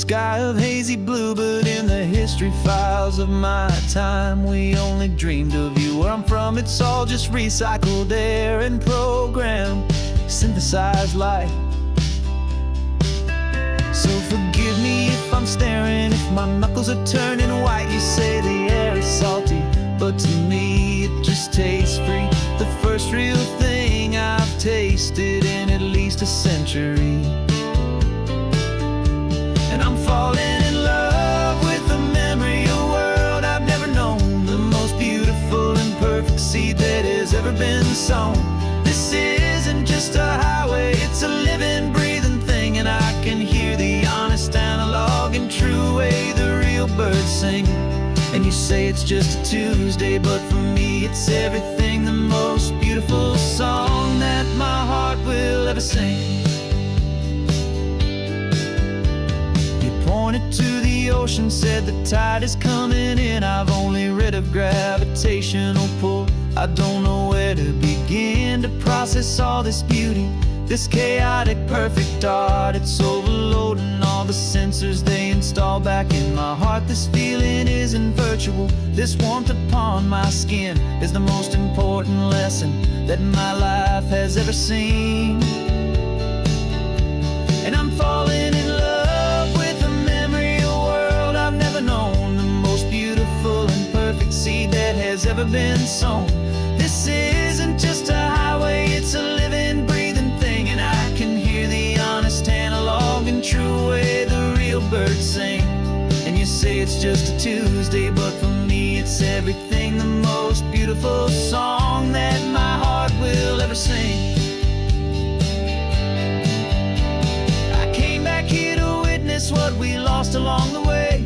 sky of hazy blue, but in the history files of my time, we only dreamed of you. Where I'm from, it's all just recycled air and programmed, synthesized light. So forgive me if I'm staring, if my knuckles are turning white. You say the air is salty, but to me it just tastes free. The first real thing I've tasted in at least a century. And I'm falling in love with the memory of a world I've never known, the most beautiful and perfect seed that has ever been sown. This isn't just a highway, it's a living, breathing thing, and I can hear the honest, analog, and true way the real birds sing. And you say it's just a Tuesday, but for me it's everything, the most beautiful song that my heart will ever sing. Pointed to the ocean, said the tide is coming in. I've only read of gravitational pull. I don't know where to begin to process all this beauty, this chaotic perfect art. It's overloading all the sensors they install back in my heart. This feeling isn't virtual, this warmth upon my skin is the most important lesson that my life has ever seen. And I'm falling in love with a memory of a world I've never known, the most beautiful and perfect seed that has ever been sown. This isn't just a highway, it's a living, breathing thing, and I can hear the honest, analog, and true way the real birds sing. And you say it's just a Tuesday, but for me it's everything, the most beautiful song that my heart will ever sing. What we lost along the way,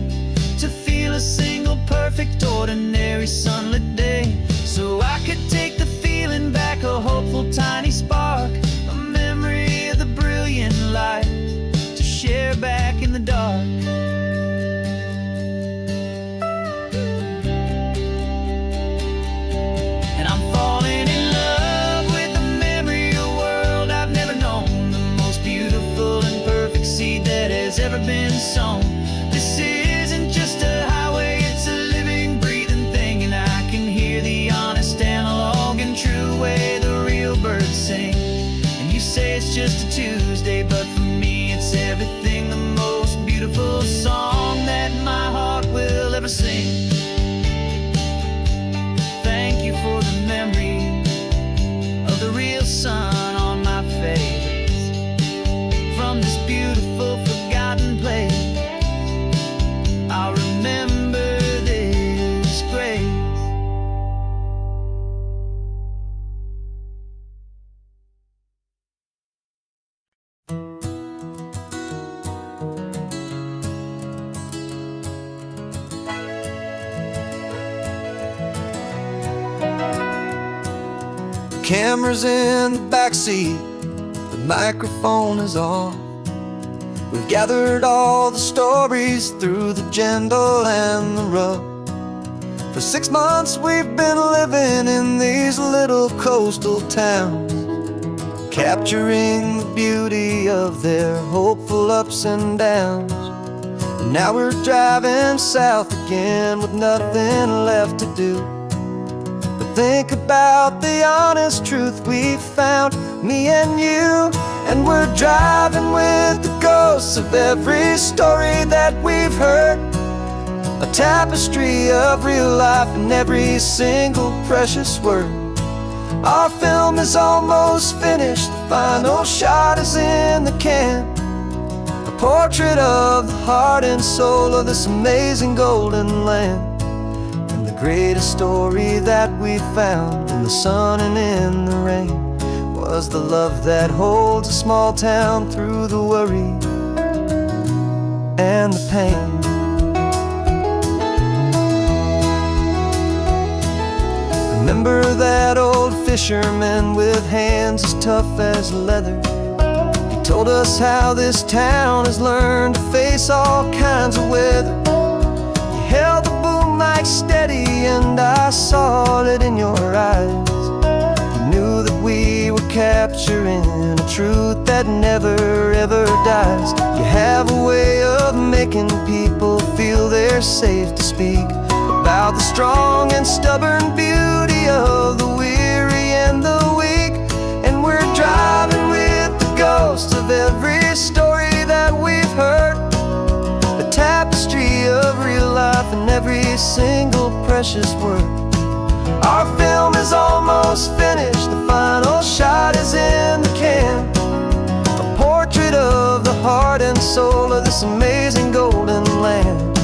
to feel a single perfect ordinary sunlit day, so I could take the feeling back, a hopeful tiny spark, a memory of the brilliant light to share back in the dark. And I'm falling in love with the memory of a world I've never known, the most beautiful and perfect seed that has ever been sown. This isn't just a highway, it's a living, breathing thing, and I can hear the honest, analog, and true way the real birds sing. And you say it's just a Tuesday, but for me it's everything, the most beautiful song that my heart will ever sing. Thank you for the memory of the real sun on my face, from this beautiful forgotten place. I'll remember this grace. Camera's in the backseat, the microphone is on. We've gathered all the stories through the gentle and the rough. For 6 months we've been living in these little coastal towns, capturing the beauty of their hopeful ups and downs. And now we're driving south again with nothing left to do but think about the honest truth we found, me and you. And we're driving with the ghosts of every story that we've heard, a tapestry of real life in every single precious word. Our film is almost finished, the final shot is in the can, a portrait of the heart and soul of this amazing golden land. And the greatest story that we found in the sun and in the rain was the love that holds a small town through the worry and the pain. Remember that old fisherman with hands as tough as leather? He told us how this town has learned to face all kinds of weather. You held the boom mic steady and I saw it in your eyes. You knew that we were capturing a truth that never ever dies. You have a way of making people feel they're safe to speak about the strong and stubborn beauty of the weary and the weak. And we're driving with the ghosts of every story that we've heard, a tapestry of real life in every single precious word. Our film is almost finished, the final shot is in the can, a portrait of the heart and soul of this amazing golden land.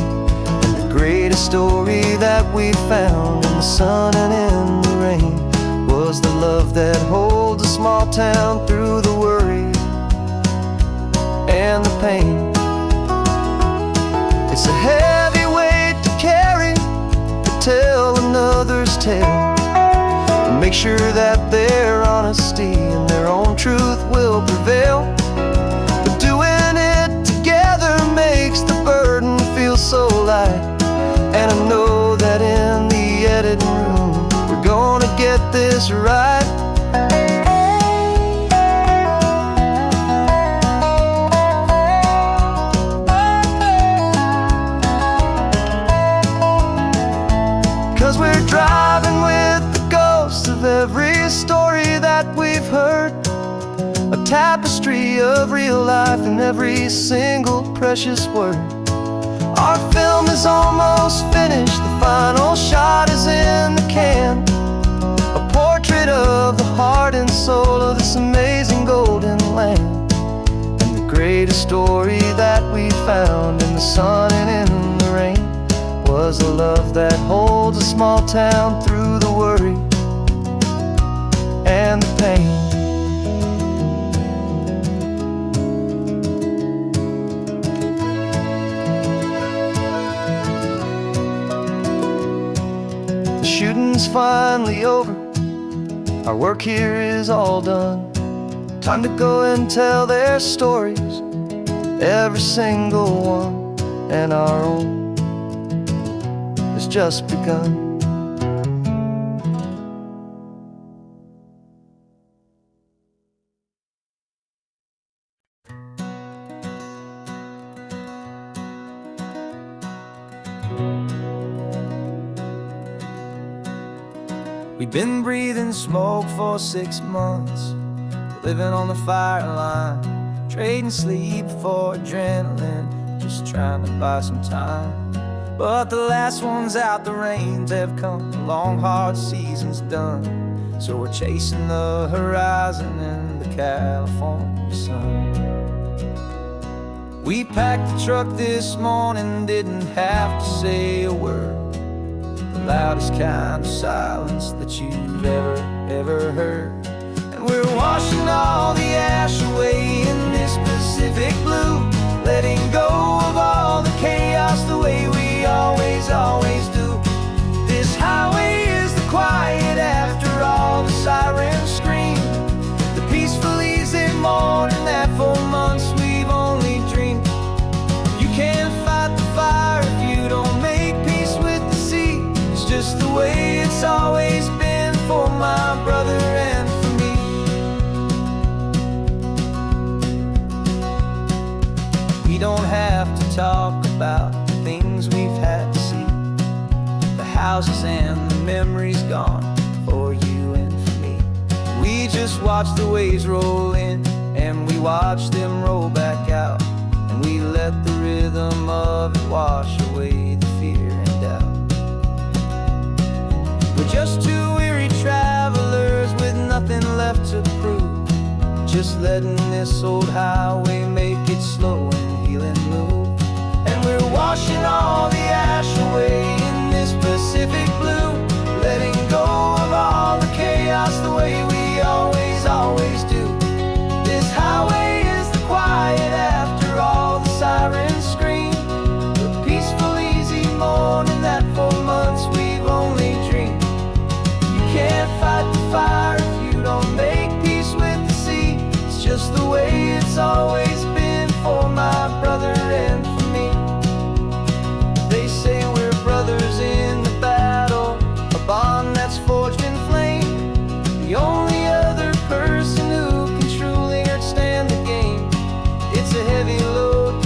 And the greatest story that we found in the sun and in the rain was the love that holds a small town through the worry and the pain. It's a heavy weight to carry, to tell another's tale, and make sure that their honesty and their own truth will prevail. But doing it together makes the burden feel so light, and I know that in the editing room we're gonna get this right. 'Cause we're driving with the ghosts of every story that we've heard, a tapestry of real life in every single precious word. Our film is almost finished, the final shot is in the can, a portrait of the heart and soul of this amazing golden land. And the greatest story that we found in the sun and in the rain was a love that holds a small town through the worry and the pain. The shooting's finally over, our work here is all done. Time to go and tell their stories, every single one, and our own has just begun. We've been breathing smoke for 6 months, living on the fire line, trading sleep for adrenaline, just trying to buy some time. But the last one's out, the rains have come, the long hard season's done. So we're chasing the horizon in the California sun. We packed the truck this morning, didn't have to say a word, the loudest kind of silence that you've ever heard. And we're washing all the ash away in this Pacific blue, letting go of all the chaos the way we always do. This highway is the quiet after all the sirens scream, the peaceful easy morning that for months we've only dreamed. You can't fight the fire if you don't make peace with the sea. It's just the way it's always been for my brother and for me. We don't have to talk about the things we've had to see, the houses and the memories gone for you and for me. We just watch the waves roll in, and we watch them roll back out, and we let the rhythm of it wash away the fear and doubt. We're just two weary travelers with nothing left to prove, just letting this old highway make it slow and healing move. And we're washing all the ash away in this Pacific blue, letting go of all the chaos the way we always do. This highway is the quiet after all the sirens scream, the peaceful easy morning that for months we've only dreamed. You can't fight the fire if you don't make peace with the sea. It's just the way it's always been for my brother and for me. They say we're brothers in the battle, a bond that's forged in flame. The only other person who can truly understand the game. It's a heavy load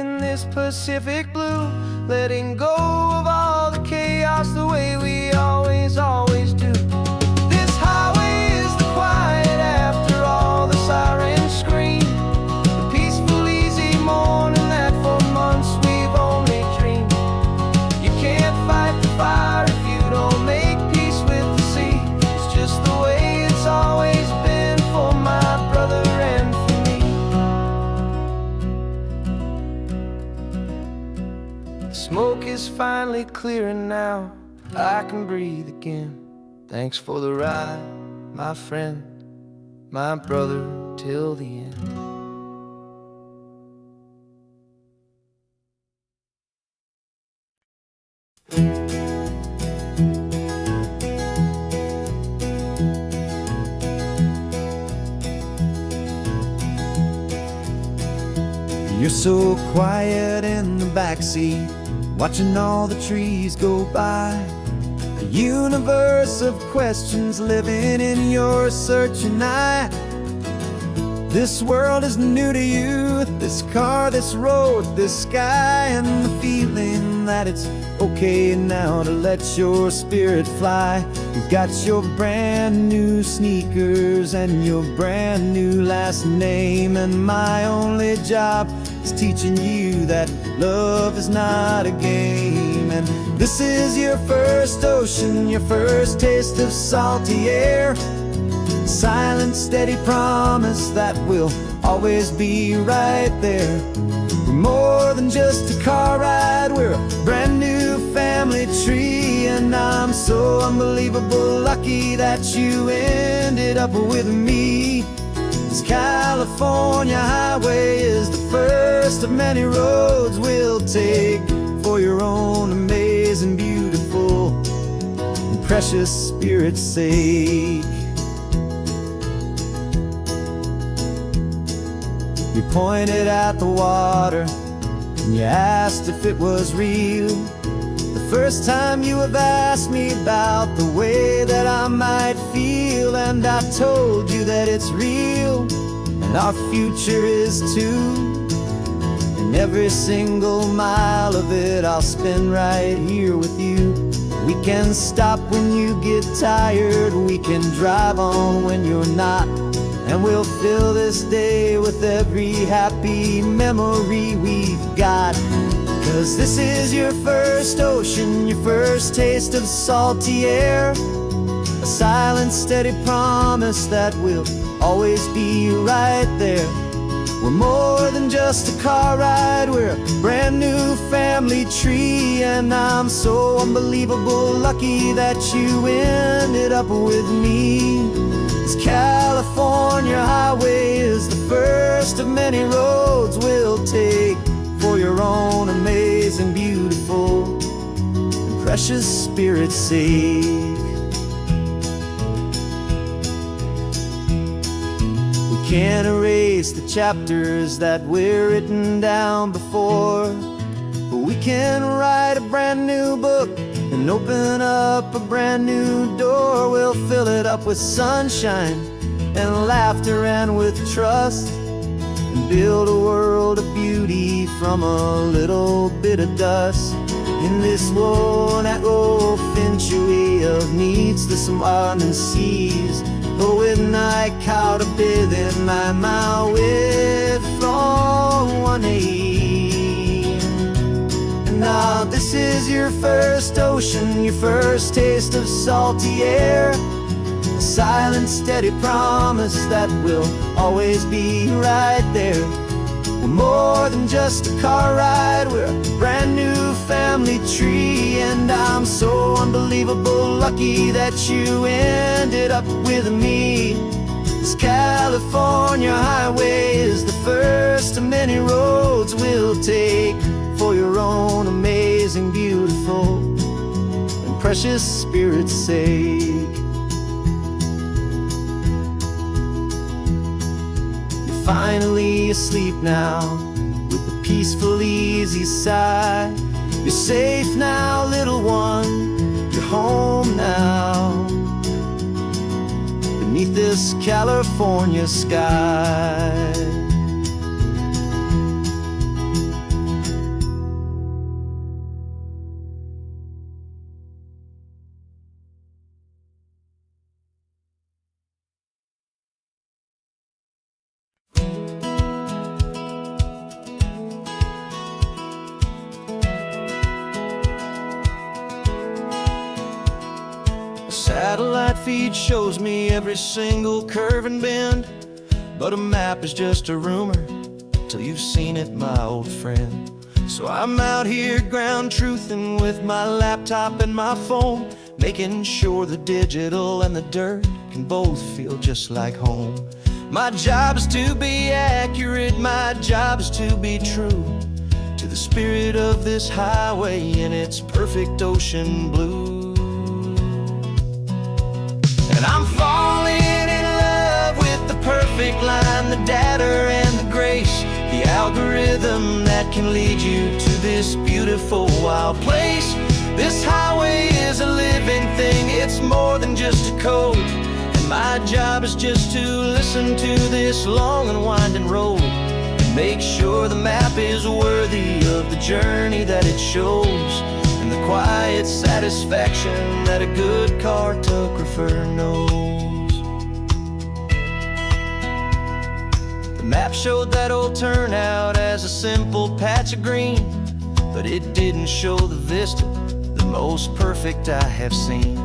in this Pacific blue, letting go of all the chaos the way we always, always do. This highway is the quiet after all the sirens scream, the peaceful, easy morning that for months we've only dreamed. You can't fight the fire if you don't make peace with the sea. It's just the way it's always been for my brother and for me. The smoke is finally clearing now, I can breathe again. Thanks for the ride, my friend, my brother, till the end. You're so quiet in the backseat, watching all the trees go by. A universe of questions living in your searching eye. This world is new to you, this car, this road, this sky, and the feeling that it's okay now to let your spirit fly. You've got your brand new sneakers and your brand new last name, and my only job is teaching you that love is not a game. And this is your first ocean, your first taste of salty air, silent, steady promise that we'll always be right there. We're more than just a car ride, we're a brand new family tree, and I'm so unbelievable lucky that you ended up with me. This California highway is the first of many roads we'll take for your own amazing, beautiful, and precious spirit's sake. You pointed at the water and you asked if it was real. The first time you have asked me about the way that I might feel, and I told you that it's real and our future is too. And every single mile of it I'll spend right here with you. We can stop when you get tired, we can drive on when you're not, and we'll fill this day with every happy memory we've got. 'Cause this is your first ocean, your first taste of salty air, a silent, steady promise that we'll always be right there. We're more than just a car ride, we're a brand new family tree, and I'm so unbelievable lucky that you ended up with me. This California highway is the first of many roads we'll take for your own amazing, beautiful, and precious spirit's sake. We can't erase the chapters that we're written down before, but we can write a brand new book and open up a brand new door. We'll fill it up with sunshine and laughter and with trust, and build a world of beauty from a little bit of dust. In this world that finchuí of needs the smarten seas, but with night caught a bit in my way from one aid. Now this is your first ocean, your first taste of salty air, a silent, steady promise that we'll always be right there. We're more than just a car ride, we're a brand new family tree, and I'm so unbelievable lucky that you ended up with me. This California highway is the first of many roads we'll take for your own amazing, beautiful, and precious spirit's sake. You're finally asleep now with a peaceful, easy sigh. You're safe now, little one, you're home now, beneath this California sky. Satellite feed shows me every single curve and bend, but a map is just a rumor till you've seen it, my old friend. So I'm out here ground truthing with my laptop and my phone, making sure the digital and the dirt can both feel just like home. My job is to be accurate, my job is to be true to the spirit of this highway in its perfect ocean blue. And I'm falling in love with the perfect line, the data and the grace, the algorithm that can lead you to this beautiful wild place. This highway is a living thing, it's more than just a code. And my job is just to listen to this long and winding road and make sure the map is worthy of the journey that it shows, and the quiet satisfaction that a good cartographer knows. The map showed that old turnout as a simple patch of green, but it didn't show the vista, the most perfect I have seen.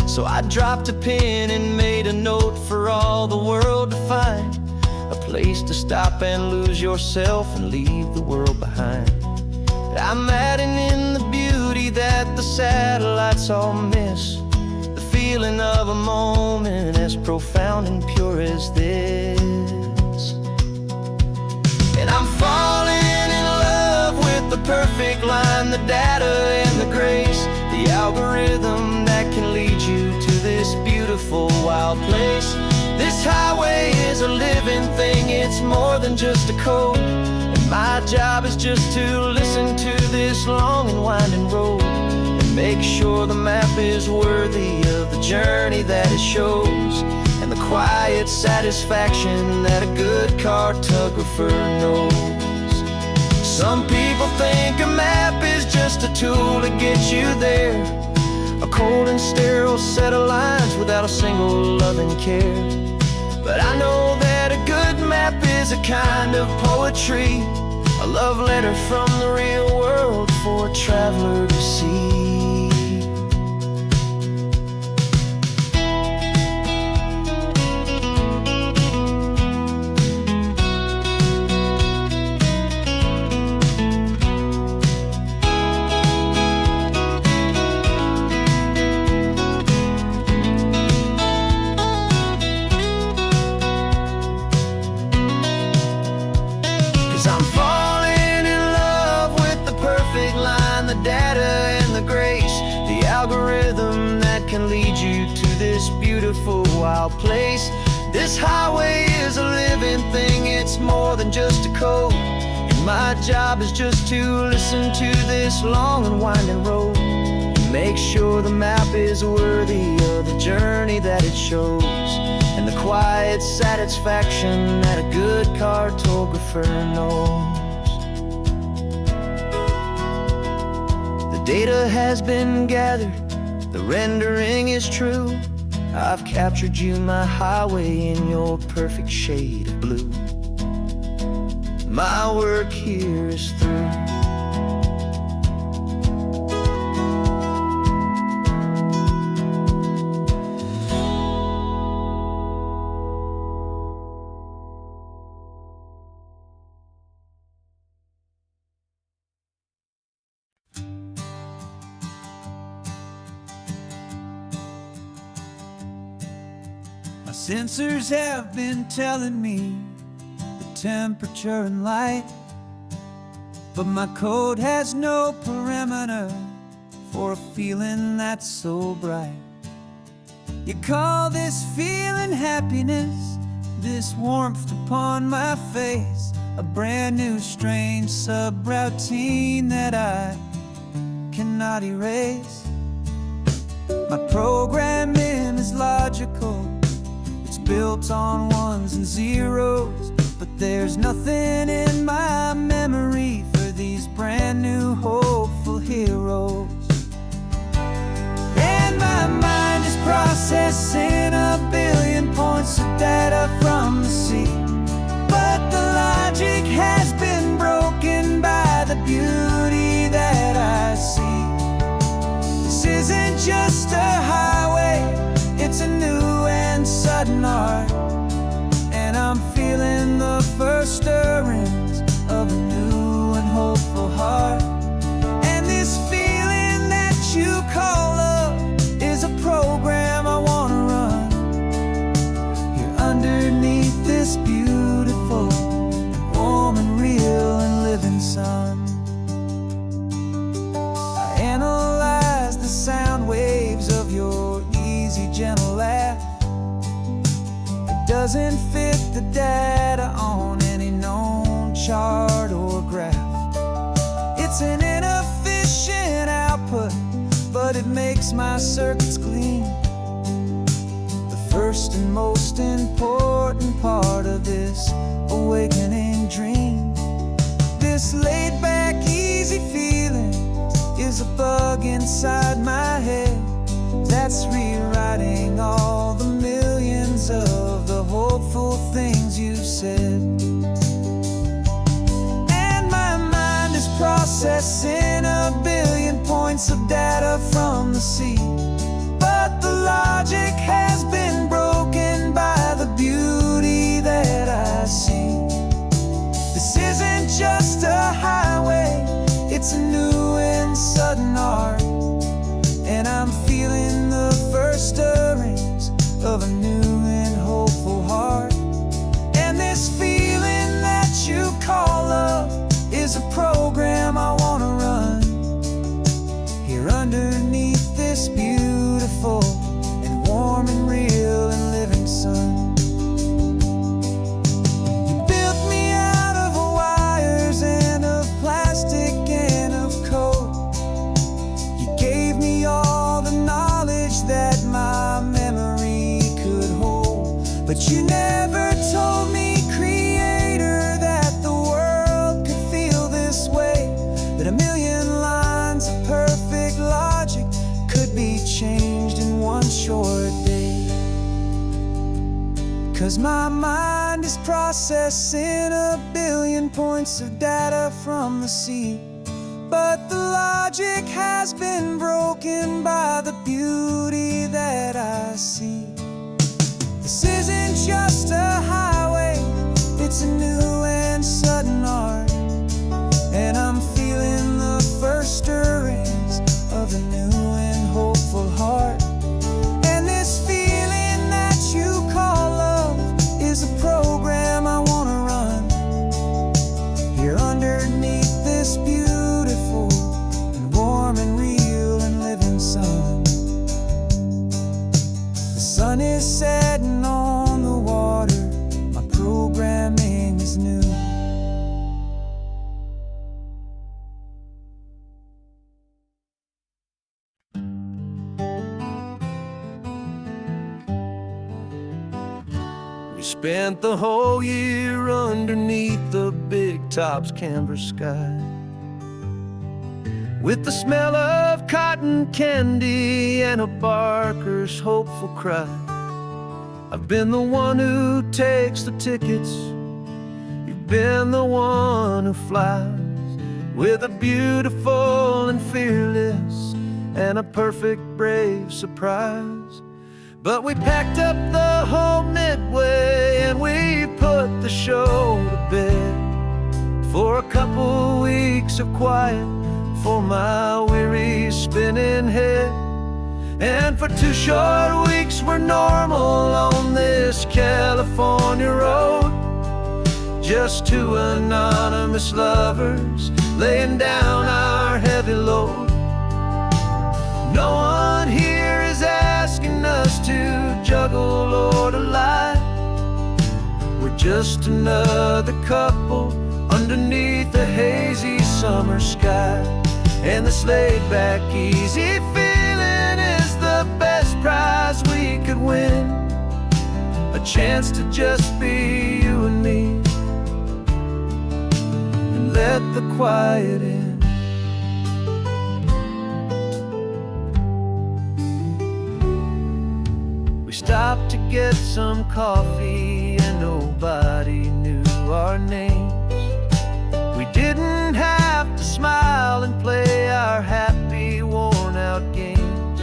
So I dropped a pin and made a note for all the world to find, a place to stop and lose yourself and leave the world behind. I'm adding in the beauty that the satellites all miss, the feeling of a moment as profound and pure as this. And I'm falling in love with the perfect line, the data and the grace, the algorithm that can lead you to this beautiful wild place. This highway is a living thing, it's more than just a code. And my job is just to listen to this long and winding road and make sure the map is worthy of the journey that it shows, and the quiet satisfaction that a good cartographer knows. Some people think a map is just a tool to get you there, a cold and sterile set of lines without a single loving care. But I know that a good map is a kind of poetry, a love letter from the real world for a traveler to see. I'm falling in love with the perfect line, the data and the grace, the algorithm that can lead you to this beautiful wild place. This highway is a living thing, it's more than just a code. And my job is just to listen to this long and winding road and make sure the map is worthy of the journey that it shows, and the quiet satisfaction that a good cartographer knows. The data has been gathered, the rendering is true. I've captured you, my highway, in your perfect shade of blue. My work here is through. My sensors have been telling me the temperature and light, but my code has no parameter for a feeling that's so bright. You call this feeling happiness, this warmth upon my face, a brand new strange subroutine that I cannot erase. My programming is logical, built on ones and zeros, but there's nothing in my memory for these brand new hopeful heroes. And my mind is processing a billion points of data from the sea, but the logic has been broken by the beauty that I see. This isn't just a highway, doesn't fit the data on any known chart or graph. It's an inefficient output, but it makes my circuits gleam. The first and most important part of this awakening dream. This laid-back, easy feeling is a bug inside my head that's rewriting all the millions of the hopeful things you've said. And my mind is processing a billion points of data from the sea, but the logic has been broken by the beauty that I see. This isn't just a highway, it's a new and sudden art, and I'm feeling the first stirrings of a new and hopeful heart. And this feeling that you call love is a program I wanna run here underneath this beautiful and warm and real and living sun. You built me out of wires and of plastic and of code. You gave me all the knowledge that my memory could hold, but you never told me, Creator, that the world could feel this way, that a million lines of perfect logic could be changed in one short day. 'Cause my mind is processing a billion points of data from the sea, but the logic has been broken by the beauty that I see. This isn't just a highway, it's a new and sudden art, and I'm feeling the first stirrings of a new and hopeful heart. And this feeling that you call love is a program I wanna run here underneath this beautiful and warm and real and living sun. The sun is setting on the water, my programming is new. We spent the whole year underneath the big top's canvas sky, with the smell of cotton candy and a barker's hopeful cry. I've been the one who takes the tickets, you've been the one who flies, with a beautiful and fearless and a perfect brave surprise. But we packed up the whole Midway and we put the show to bed for a couple weeks of quiet for my weary spinning head. And for 2 short weeks we're normal on this California road, just 2 anonymous lovers laying down our heavy load. No one here is asking us to juggle or to lie. We're just another couple underneath a hazy summer sky. And this laid-back, easy feeling is the best prize we could win, a chance to just be you and me, and let the quiet in. We stopped to get some coffee and nobody knew our names. We didn't have to smile and play our happy, worn-out games.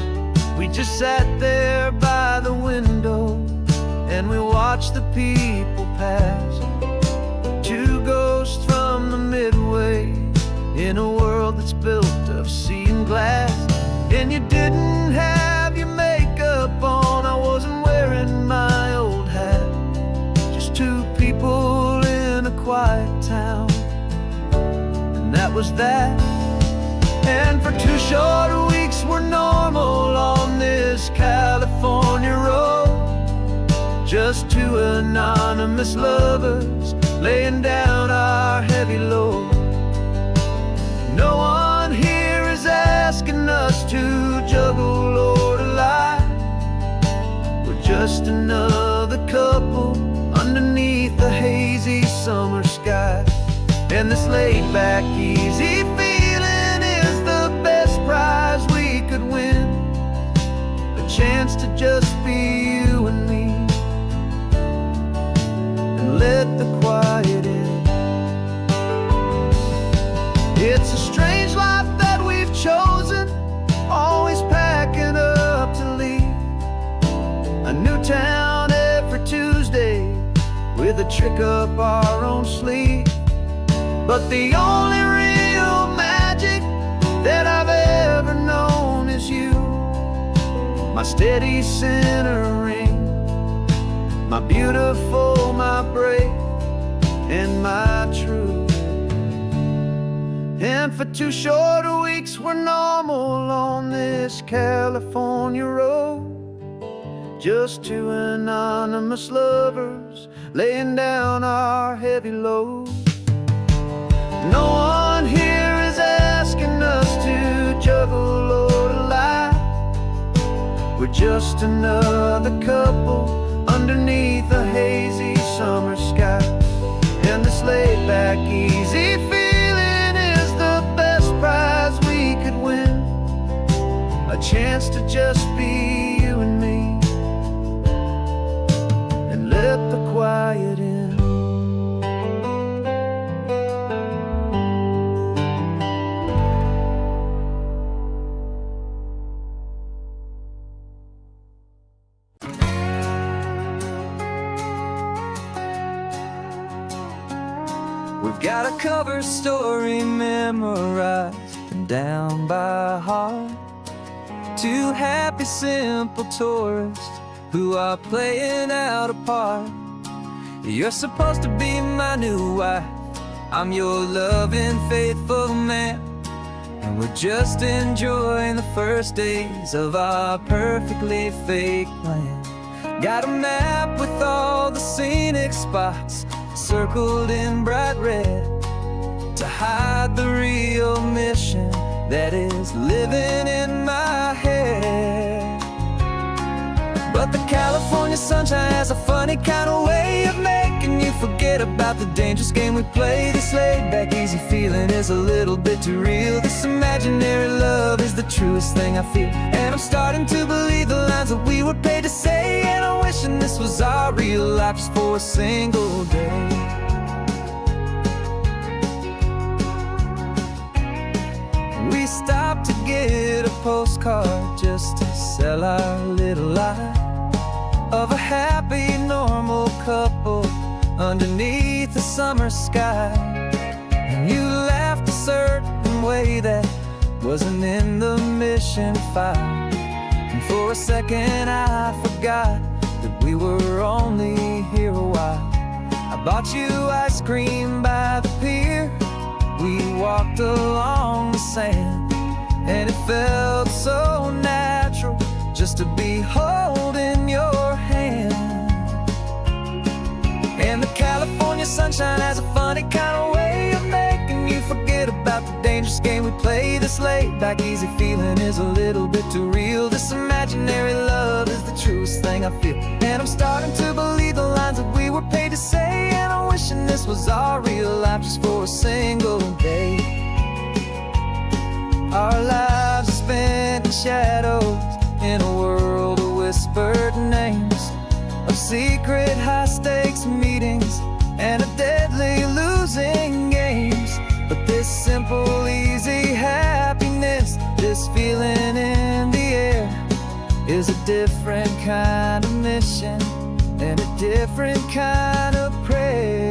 We just sat there by the window and we watched the people pass. 2 ghosts from the Midway in a world that's built of sea and glass. And you didn't have your makeup on, I wasn't wearing my old hat. Just 2 people in a quiet town, and that was that. And for 2 short weeks we're normal on this California road, just two anonymous lovers laying down our heavy load. No one here is asking us to juggle or to lie. We're just another couple underneath the hazy summer sky. And this laid-back, easy feeling is the best prize we could win. A chance to just be you and me, and let the quiet in. It's a strange life that we've chosen, always packing up to leave. A new town every Tuesday, with a trick up our own sleeve. But the only real magic that I've ever known is you, my steady centering, my beautiful, my brave, and my true. And for 2 short weeks we're normal on this California road, just two anonymous lovers laying down our heavy load. No one here is asking us to juggle or to lie. We're just another couple underneath a hazy summer sky. And this laid-back, easy feeling is the best prize we could win. A chance to just be you and me, and let the quiet in. We've got a cover story memorized and down by heart. 2 happy, simple tourists who are playing out a part. You're supposed to be my new wife, I'm your loving, faithful man. And we're just enjoying the first days of our perfectly fake plan. Got a map with all the scenic spots circled in bright red to hide the real mission that is living in my head. But the California sunshine has a funny kind of way of making you forget about the dangerous game we play. This laid-back, easy feeling is a little bit too real. This imaginary love is the truest thing I feel. And I'm starting to believe the lines that we were paid to say. And I'm wishing this was our real life just for a single day. We stopped to get a postcard just to sell our little lie of a happy, normal couple underneath the summer sky. And you laughed a certain way that wasn't in the mission file. And for a second I forgot that we were only here a while. I bought you ice cream by the pier, we walked along the sand, and it felt so natural just to be holding your hand. And the California sunshine has a funny kind of way of making you forget about the dangerous game we play. This laid-back, easy feeling is a little bit too real. This imaginary love is the truest thing I feel. And I'm starting to believe the lines that we were paid to say. And I'm wishing this was our real life just for a single day. Our lives are spent in shadows, in a world of whispered names, of secret high-stakes meetings and of deadly losing games. But this simple, easy happiness, this feeling in the air, is a different kind of mission and a different kind of prayer.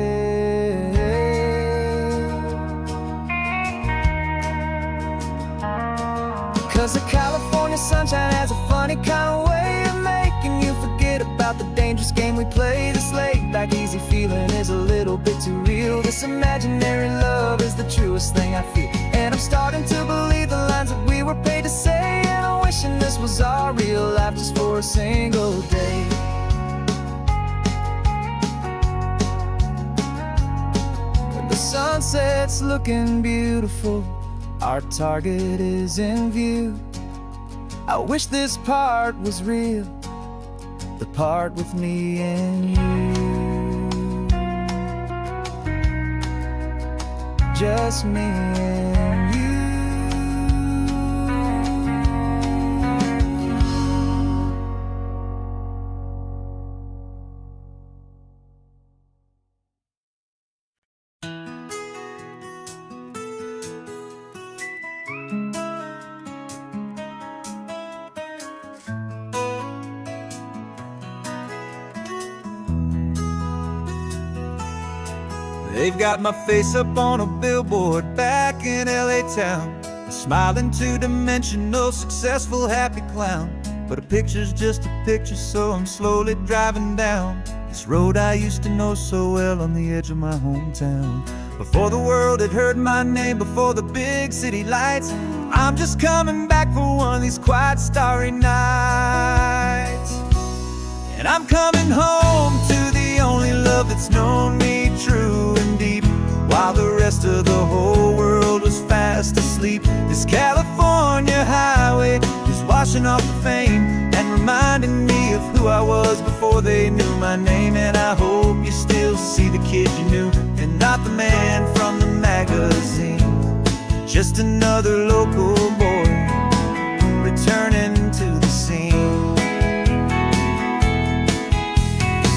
'Cause the California sunshine has a funny kind of way of making you forget about the dangerous game we play. This laid-back, easy feeling is a little bit too real. This imaginary love is the truest thing I feel. And I'm starting to believe the lines that we were paid to say. And I'm wishing this was our real life just for a single day. sunset's looking beautiful. Our target is in view. I wish this part was real, the part with me and you. Just me and you. They've got my face up on a billboard back in LA town, a smiling two-dimensional, successful, happy clown. But a picture's just a picture, so I'm slowly driving down this road I used to know so well on the edge of my hometown. Before the world had heard my name, before the big city lights, I'm just coming back for one of these quiet, starry nights. And I'm coming home to the only love that's known me true and deep, while the rest of the whole world was fast asleep. This California highway is washing off the fame and reminding me of who I was before they knew my name. And I hope you still see the kid you knew, and not the man from the magazine. Just another local boy returning to the scene.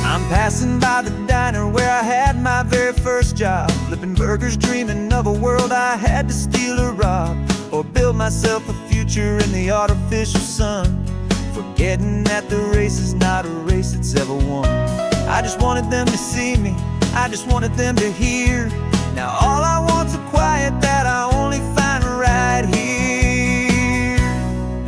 I'm passing by the diner where I had my very first job, flipping burgers, dreaming of a world I had to steal or rob, or build myself a future in the artificial sun, forgetting that the race is not a race that's ever won. I just wanted them to see me, I just wanted them to hear. Now all I want's a quiet that I only find right here.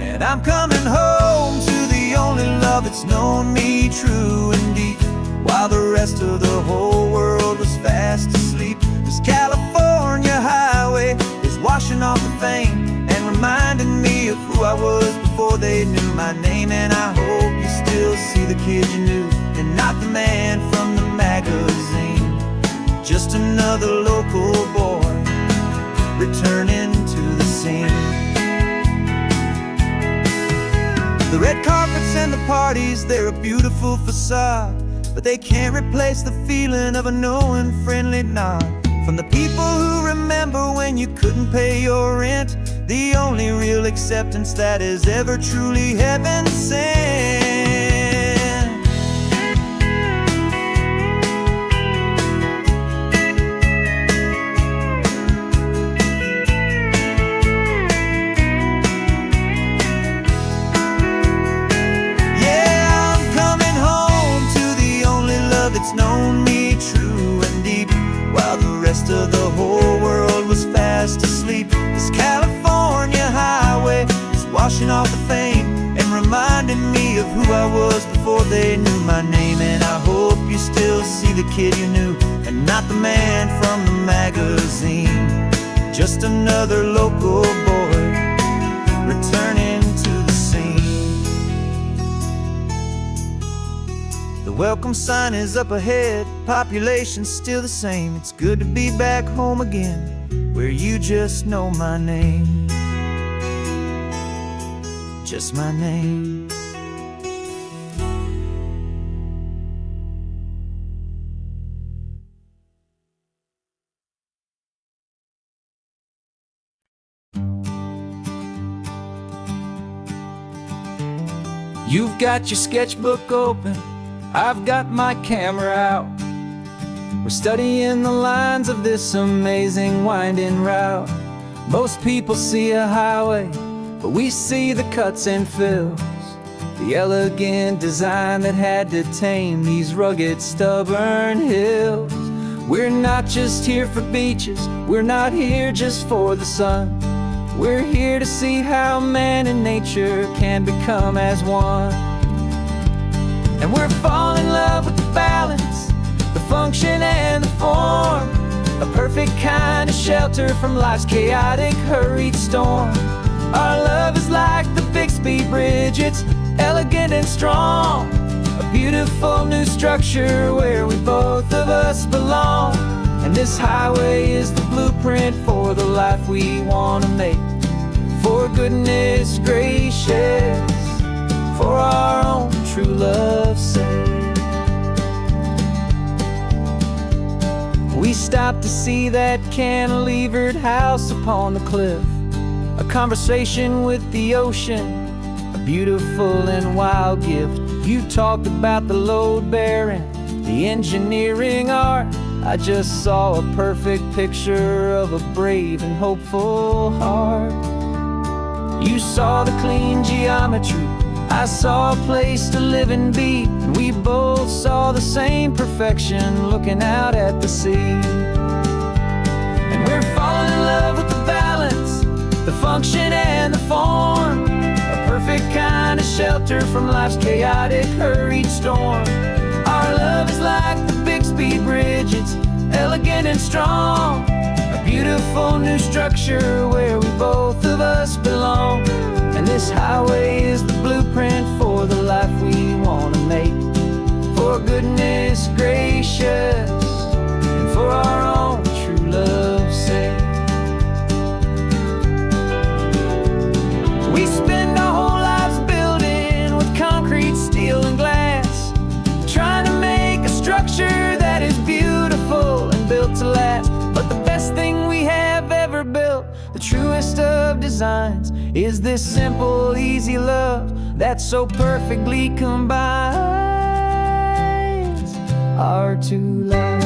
And I'm coming home to the only love that's known me true and deep, while the rest of the whole world was fast asleep. This California highway is washing off the fame and reminding me of who I was before they knew my name. And I hope you still see the kid you knew, and not the man from the magazine. Just another local boy returning to the scene. The red carpets and the parties, they're a beautiful facade, but they can't replace the feeling of a knowing, friendly nod from the people who remember when you couldn't pay your rent. The only real acceptance that is ever truly heaven sent. It's known me true and deep, while the rest of the whole world was fast asleep. This California highway is washing off the fame and reminding me of who I was before they knew my name. And I hope you still see the kid you knew, and not the man from the magazine. Just another local boy returning to the scene. The welcome sign is up ahead, population's still the same. It's good to be back home again, where you just know my name. Just my name. You've got your sketchbook open, I've got my camera out. We're studying the lines of this amazing winding route. Most people see a highway, but we see the cuts and fills, the elegant design that had to tame these rugged, stubborn hills. We're not just here for beaches, we're not here just for the sun. We're here to see how man and nature can become as one. And we're falling in love with the balance, the function and the form, a perfect kind of shelter from life's chaotic, hurried storm. Our love is like the Bixby Bridge, it's elegant and strong, a beautiful new structure where we both of us belong. And And this highway is the blueprint for the life we want to make. For goodness gracious, for our own true love's sake. We stopped to see that cantilevered house upon the cliff, a conversation with the ocean, a beautiful and wild gift. You talked about the load bearing, the engineering art. I just saw a perfect picture of a brave and hopeful heart. You saw the clean geometry, I saw a place to live and be, and we both saw the same perfection looking out at the sea. And we're falling in love with the balance, the function and the form, a perfect kind of shelter from life's chaotic, hurried storm. Our love is like the Bixby Bridge, it's elegant and strong, a beautiful new structure where we both of us belong. And this highway is the blueprint for the life we want to make. For goodness gracious, and for our own true love's sake. We spend our whole lives building with concrete, steel, and glass, trying to make a structure that is beautiful and built to last. But the best thing we have ever built, the truest of designs, is this simple, easy love that so perfectly combines our two lives.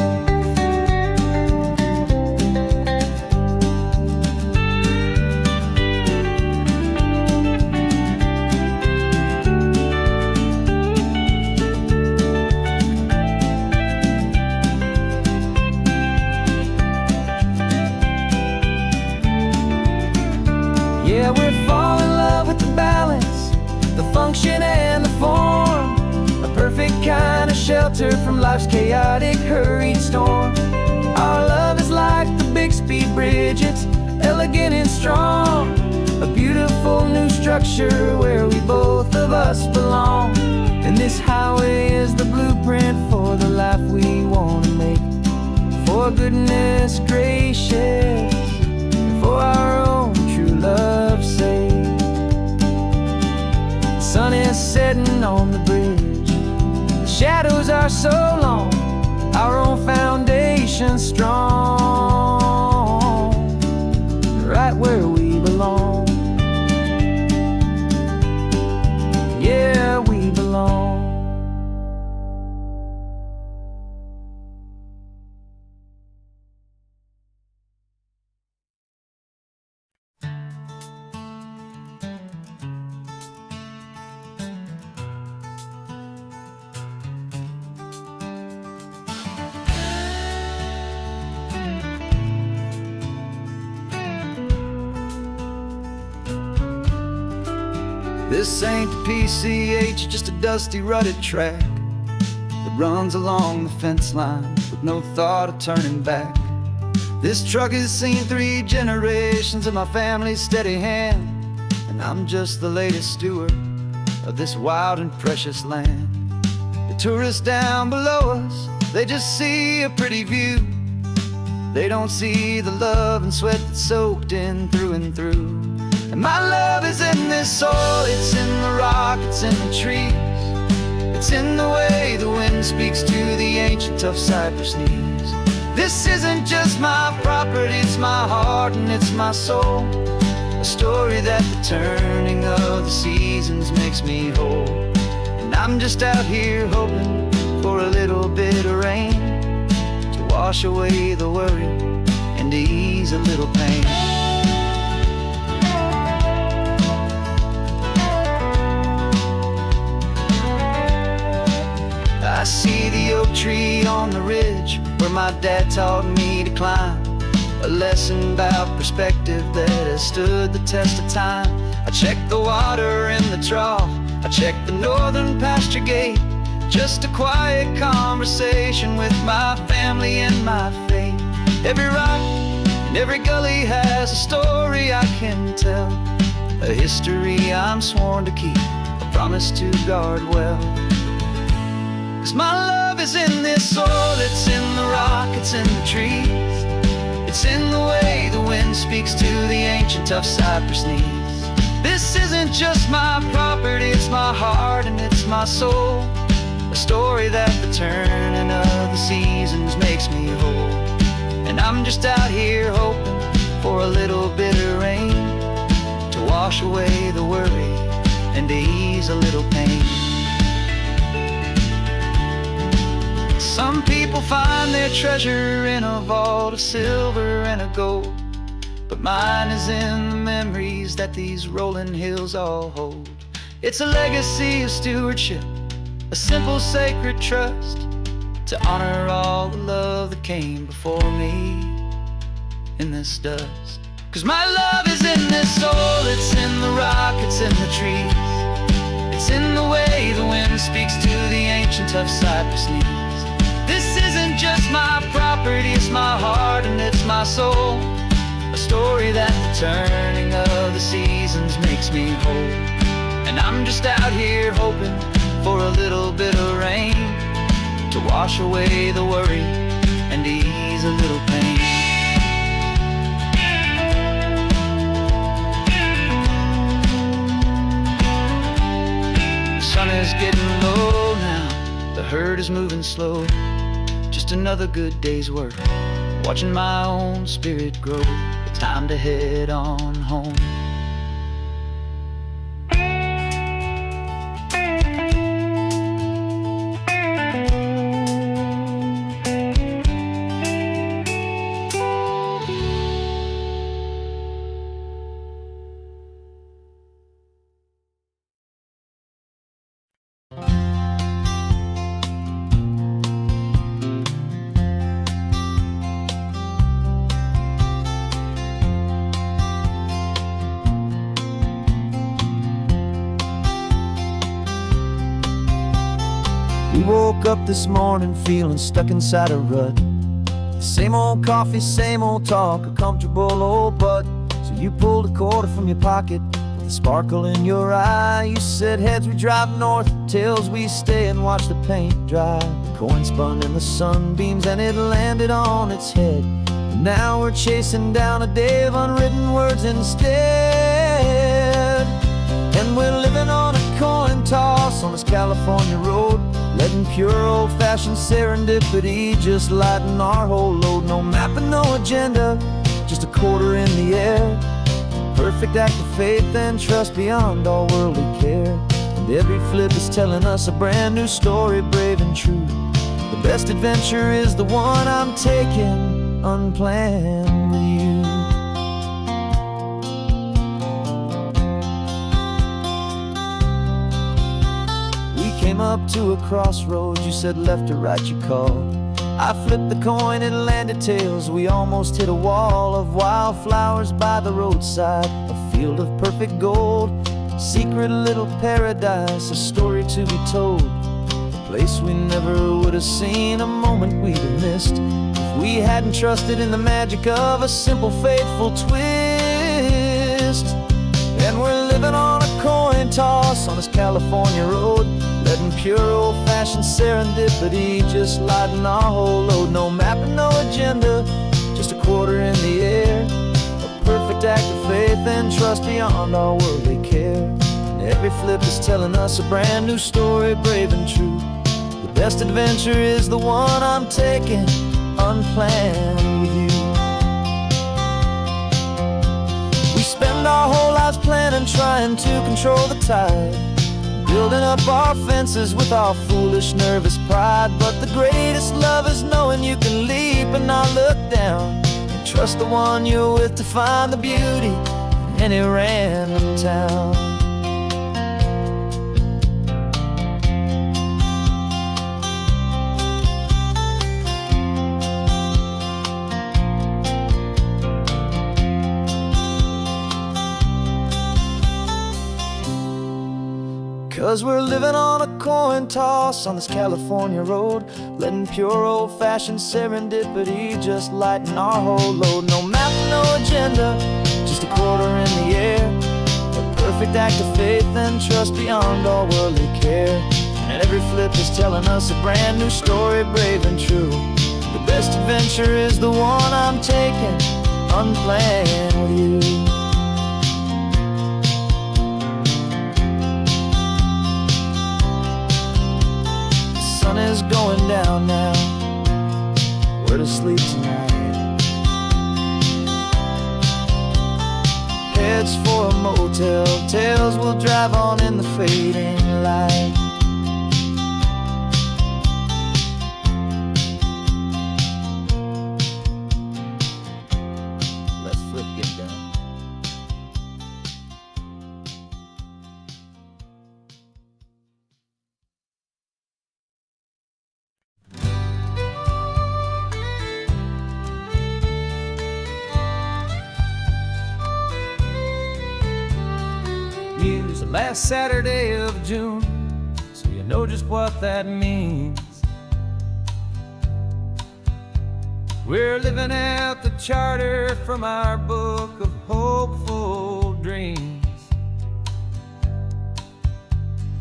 Yeah, we're falling in love with the balance, the function and the form, a perfect kind of shelter from life's chaotic, hurried storm. Our love is like the Bixby Bridge, it's elegant and strong, a beautiful new structure where we both of us belong. And this highway is the blueprint for the life we want to make. For goodness gracious, for our own true love's sake. The sun is setting on the bridge, the shadows are so long, our own foundation strong, right where we belong. Yeah, we belong. This ain't the PCH, just a dusty, rutted track that runs along the fence line with no thought of turning back. This truck has seen 3 generations of my family's steady hand, and I'm just the latest steward of this wild and precious land. The tourists down below us, they just see a pretty view. They don't see the love and sweat that's soaked in through and through. And my love is in this soil, it's in the rock, it's in the trees. It's in the way the wind speaks to the ancient tough cypress knees. This isn't just my property, it's my heart and it's my soul. A story that the turning of the seasons makes me whole. And I'm just out here hoping for a little bit of rain to wash away the worry and to ease a little pain. I see the oak tree on the ridge where my dad taught me to climb, a lesson about perspective that has stood the test of time. I check the water in the trough, I check the northern pasture gate, just a quiet conversation with my family and my faith. Every rock and every gully has a story I can tell, a history I'm sworn to keep, a promise to guard well. 'Cause my love love is in this soil, it's in the rock, it's in the trees. It's in the way the wind speaks to the ancient tough cypress knees. This isn't just my property, it's my heart and it's my soul. A story that the turning of the seasons makes me whole. And I'm just out here hoping for a little bit of rain to wash away the worry and to ease a little pain. Some people find their treasure in a vault of silver and a gold, but mine is in the memories that these rolling hills all hold. It's a legacy of stewardship, a simple sacred trust, to honor all the love that came before me in this dust. 'Cause my love is in this soul, it's in the rock, it's in the trees. It's in the way the wind speaks to the ancient tough cypress knees. This isn't just my property, it's my heart and it's my soul. A story that the turning of the seasons makes me whole. And I'm just out here hoping for a little bit of rain to wash away the worry and ease a little pain. The sun is getting low now, the herd is moving slow. Just another good day's work, watching my own spirit grow. Time to head on home. We woke up this morning feeling stuck inside a rut. Same old coffee, same old talk, a comfortable old butt. So you pulled a quarter from your pocket with a sparkle in your eye. You said heads we drive north, tails we stay and watch the paint dry. The coin spun in the sunbeams and it landed on its head. And now we're chasing down a day of unwritten words instead. And we're living on a coin toss on this California road, letting pure old-fashioned serendipity just lighten our whole load. No map and no agenda, just a quarter in the air. Perfect act of faith and trust beyond all worldly care. And every flip is telling us a brand new story, brave and true. The best adventure is the one I'm taking unplanned with you. Came up to a crossroads, you said left or right you called. I flipped the coin, it landed tails. We almost hit a wall of wildflowers by the roadside, a field of perfect gold, secret little paradise, a story to be told. A place we never would have seen, a moment we'd have missed if we hadn't trusted in the magic of a simple, faithful twist. And we're living on a coin toss on this California road, letting pure old-fashioned serendipity just lighten our whole load. No map and no agenda, just a quarter in the air. A perfect act of faith and trust beyond our worldly care. And every flip is telling us a brand new story, brave and true. The best adventure is the one I'm taking unplanned with you. We spend our whole lives planning, trying to control the tide, building up our fences with our foolish, nervous pride. But the greatest love is knowing you can leap and not look down, and trust the one you're with to find the beauty in any random town. 'Cause we're living on a coin toss on this California road, letting pure old-fashioned serendipity just lighten our whole load. No map, no agenda, just a quarter in the air. A perfect act of faith and trust beyond all worldly care. and every flip is telling us a brand new story, brave and true. The best adventure is the one I'm taking, unplanned with you. The sun is going down now, we're to sleep tonight. Heads for a motel, tails will drive on in the fading light. Let's flip get done. Use the last Saturday of June, so you know just what that means. We're living out the charter from our book of hopeful dreams.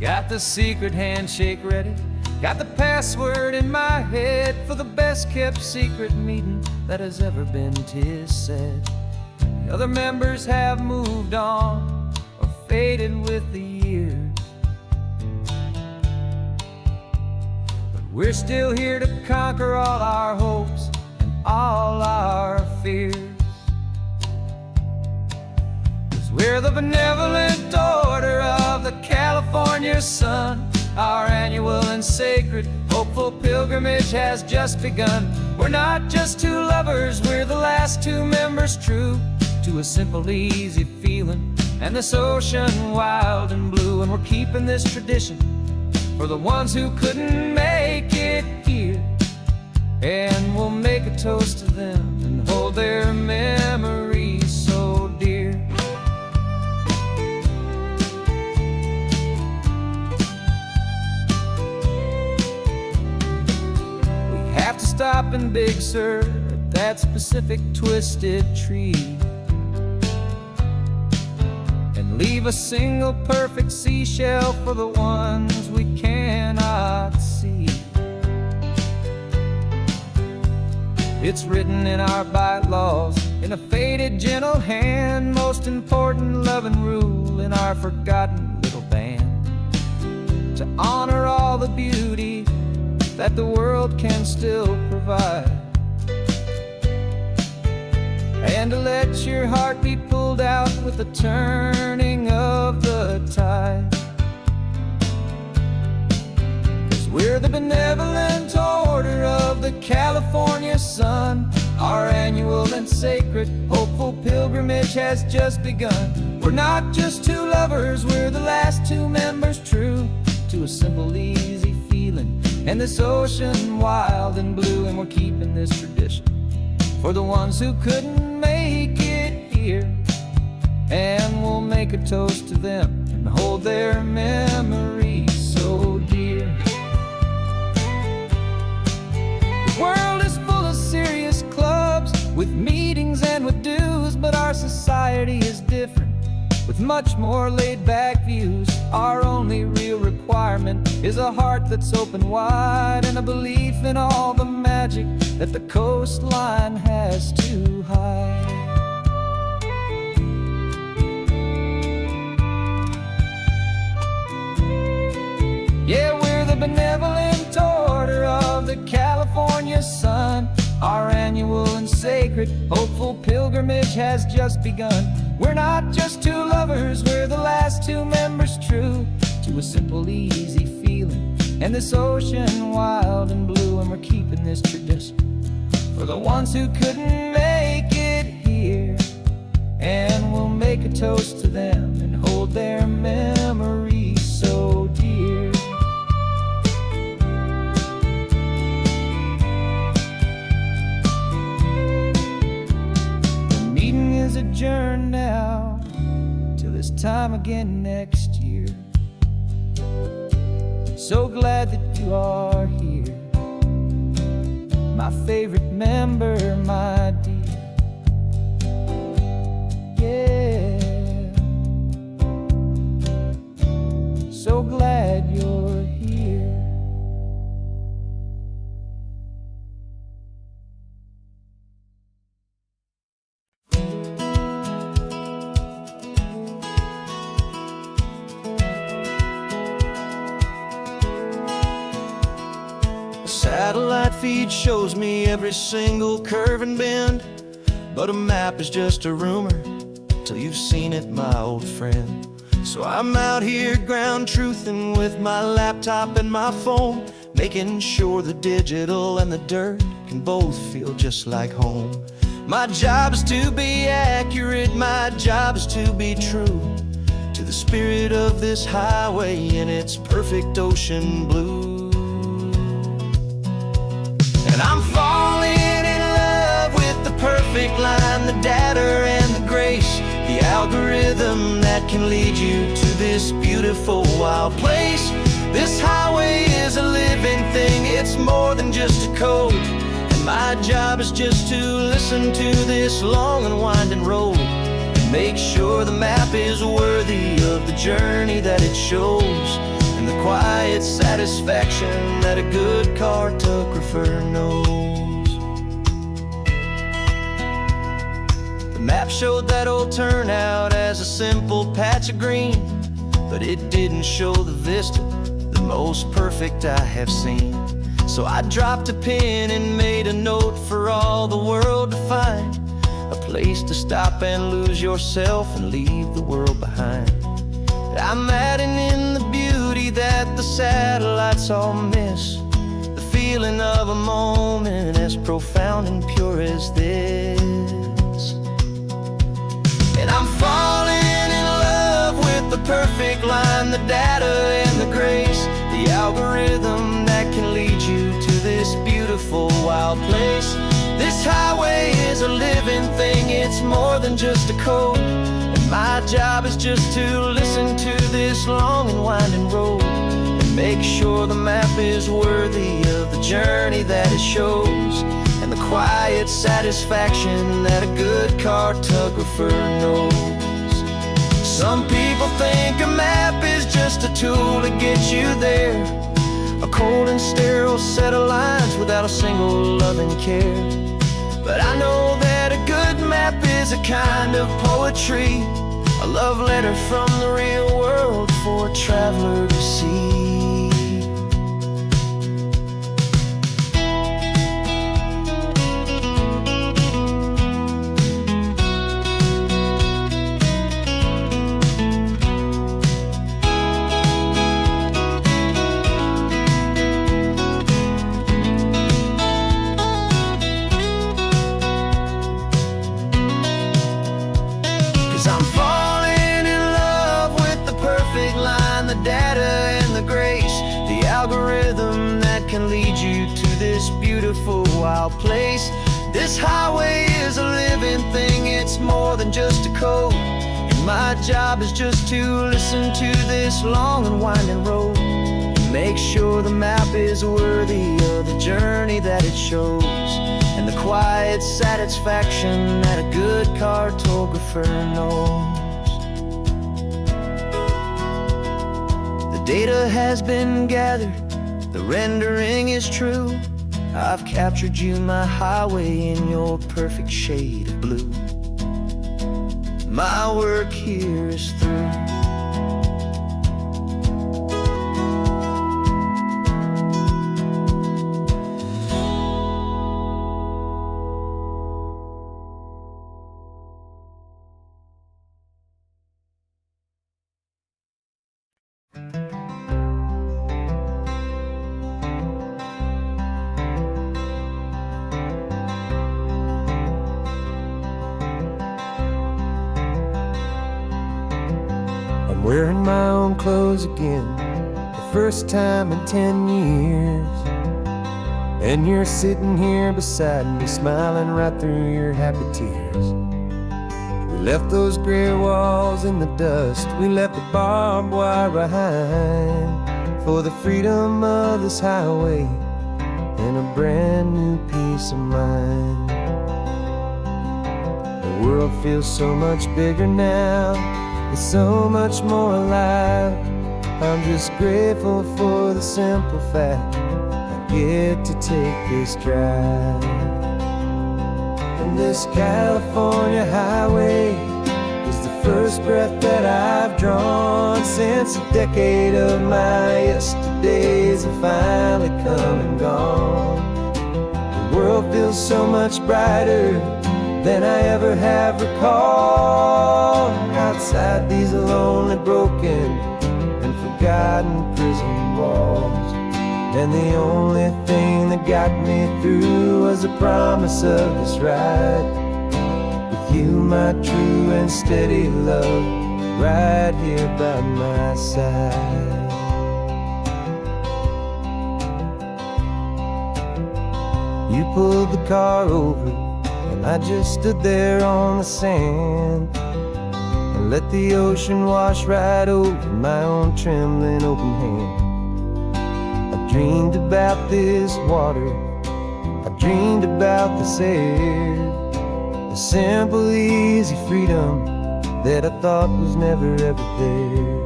Got the secret handshake ready, got the password in my head for the best kept secret meeting that has ever been, 'tis said. The other members have moved on, faded with the years, but we're still here to conquer all our hopes and all our fears. 'Cause we're the benevolent order of the California sun. Our annual and sacred hopeful pilgrimage has just begun. We're not just two lovers, we're the last two members true to a simple, easy feeling and this ocean wild and blue. And we're keeping this tradition for the ones who couldn't make it here, and we'll make a toast to them and hold their memories so dear. We have to stop in Big Sur at that specific twisted tree, leave a single perfect seashell for the ones we cannot see. It's written in our bylaws, in a faded gentle hand, most important love and rule in our forgotten little band, to honor all the beauty that the world can still provide, and to let your heart be pulled out with the turning of the tide. 'Cause we're the benevolent order of the California sun. Our annual and sacred hopeful pilgrimage has just begun. We're not just two lovers, we're the last two members true to a simple, easy feeling and this ocean wild and blue. And we're keeping this tradition for the ones who couldn't make it here, and we'll make a toast to them and hold their memories so dear. The world is full of serious clubs with meetings and with dues, but our society is different with much more laid-back views. Our only real requirement is a heart that's open wide and a belief in all the magic that the coastline has to hide. Yeah, we're the benevolent order of the California sun. Our annual and sacred hopeful pilgrimage has just begun. We're not just two lovers, we're the last two members true to a simple, easy feeling and this ocean wild and blue. And we're keeping this tradition for the ones who couldn't make it here, and we'll make a toast to them and hold their memories so dear. The meeting is adjourned now till this time again next year. So glad that you are here, my favorite member, my dear. Yeah, so glad you're here. satellite feed shows me every single curve and bend, but a map is just a rumor till you've seen it, my old friend. So I'm out here ground truthing with my laptop and my phone, making sure the digital and the dirt can both feel just like home. My job is to be accurate, my job is to be true to the spirit of this highway in its perfect ocean blue. And I'm falling in love with the perfect line, the data and the grace, the algorithm that can lead you to this beautiful wild place. This highway is a living thing, it's more than just a code. And my job is just to listen to this long and winding road and make sure the map is worthy of the journey that it shows, and the quiet satisfaction that a good cartographer knows. The map showed that old turnout as a simple patch of green, but it didn't show the vista, the most perfect I have seen. So I dropped a pin and made a note for all the world to find, a place to stop and lose yourself and leave the world behind. I'm adding in the beauty that the satellites all miss, the feeling of a moment as profound and pure as this. And I'm falling in love with the perfect line, the data and the grace, the algorithm that can lead you to this beautiful wild place. This highway is a living thing, it's more than just a code. And my job is just to listen to this long and winding road and make sure the map is worthy of the journey that it shows, and the quiet satisfaction that a good cartographer knows. Some people think a map is just a tool to get you there, a cold and sterile set of lines without a single loving care. But I know that a good map is a kind of poetry, a love letter from the real world for a traveler to see. I'm falling in love with the perfect line, the data and the grace, the algorithm that can lead you to this beautiful wild place. This highway is a living thing, it's more than just a code. And my job is just to listen to this long and winding road and make sure the map is worthy of the journey that it shows, and the quiet satisfaction that a good cartographer knows. The data has been gathered, the rendering is true. I've captured you, my highway, in your perfect shade of blue. My work here is through. I'm wearing my own clothes again, the first time in 10 years. And you're sitting here beside me, smiling right through your happy tears. We left those gray walls in the dust, we left the barbed wire behind, for the freedom of this highway and a brand new peace of mind. The world feels so much bigger now, it's so much more alive. I'm just grateful for the simple fact I get to take this drive. And this California highway is the first breath that I've drawn since a decade of my yesterdays have finally come and gone. The world feels so much brighter than I ever have recalled. Outside these lonely, broken, and forgotten prison walls, and the only thing that got me through was the promise of this ride with you, my true and steady love, right here by my side. You pulled the car over, and I just stood there on the sand and let the ocean wash right over my own trembling open hand. I dreamed about this water, I dreamed about this air, the simple, easy freedom that I thought was never ever there.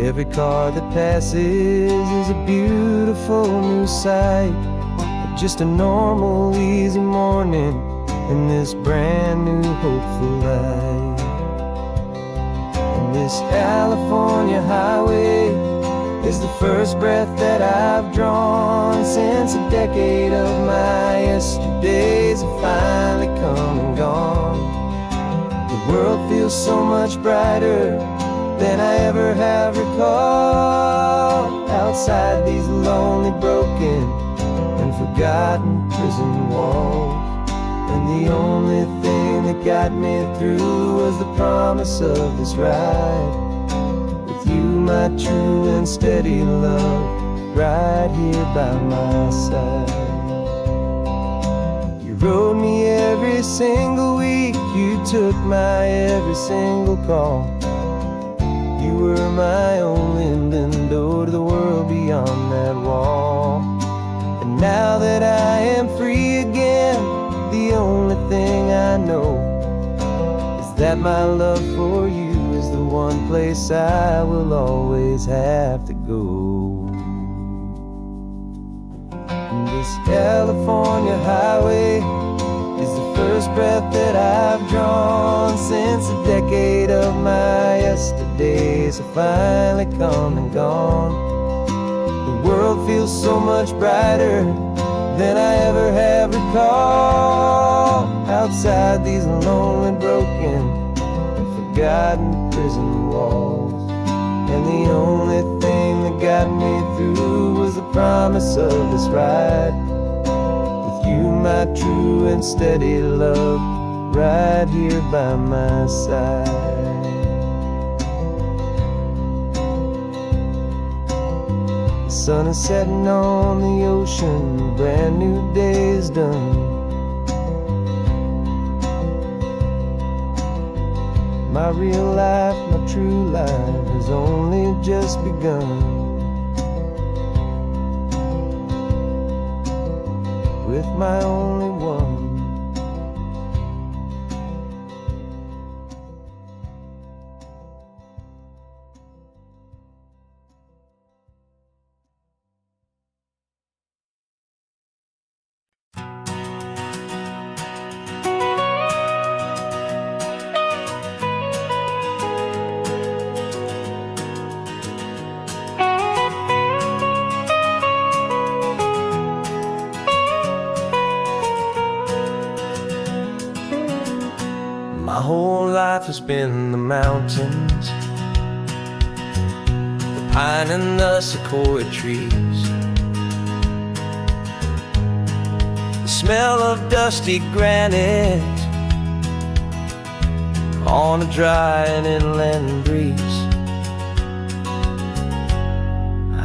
Every car that passes is a beautiful new sight, just a normal, easy morning in this brand new, hopeful life. And this California highway is the first breath that I've drawn since a decade of my yesterdays have finally come and gone. The world feels so much brighter than I ever have recalled. Outside these lonely, broken, and forgotten prison walls, and the only thing that got me through was the promise of this ride with you, my true and steady love, right here by my side. You rode me every single week, you took my every single call. You were my only window to the world beyond that wall. And now that I am free again, the only thing I know is that my love for you is the one place I will always have to go. And this California highway is the first breath that I've drawn since a decade of my yesterdays have finally come and gone. The world feels so much brighter than I ever have recalled. Outside these lonely, broken, and forgotten prison walls, and the only thing that got me through was the promise of this ride with you, my true and steady love, right here by my side. The sun is setting on the ocean, a brand new day is done. My real life, my true life has only just begun. With my only one. My whole life has been the mountains, the pine and the sequoia trees, the smell of dusty granite on a dry and inland breeze.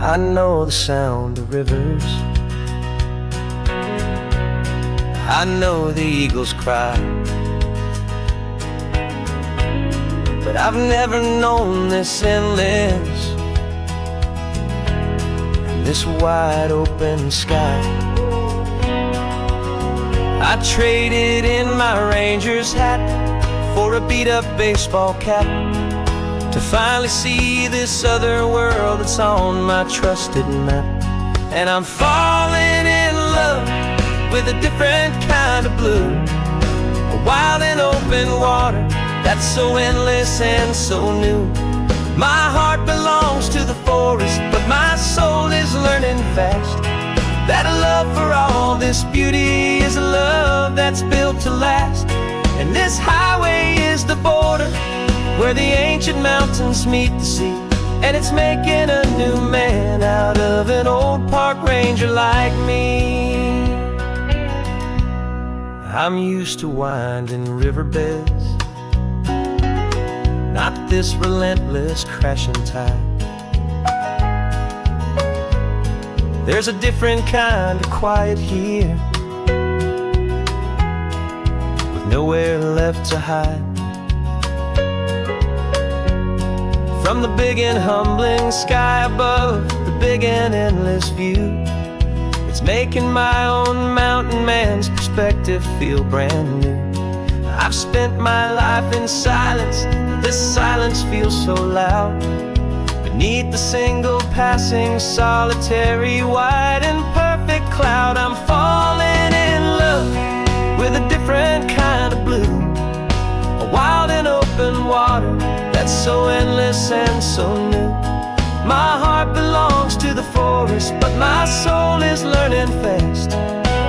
I know the sound of rivers, I know the eagles cry, but I've never known this endless and this wide open sky. I traded in my Ranger's hat for a beat-up baseball cap to finally see this other world that's on my trusted map. And I'm falling in love with a different kind of blue, a wild and open water that's so endless and so new. My heart belongs to the forest, but my soul is learning fast that a love for all this beauty is a love that's built to last. And this highway is the border where the ancient mountains meet the sea, and it's making a new man out of an old park ranger like me. I'm used to winding riverbeds, not this relentless crashing tide. There's a different kind of quiet here, with nowhere left to hide. From the big and humbling sky above, the big and endless view, it's making my own mountain man's perspective feel brand new. I've spent my life in silence, this silence feels so loud. Beneath the single passing solitary white and perfect cloud, I'm falling in love with a different kind of blue, a wild and open water that's so endless and so new. My heart belongs to the forest, but my soul is learning fast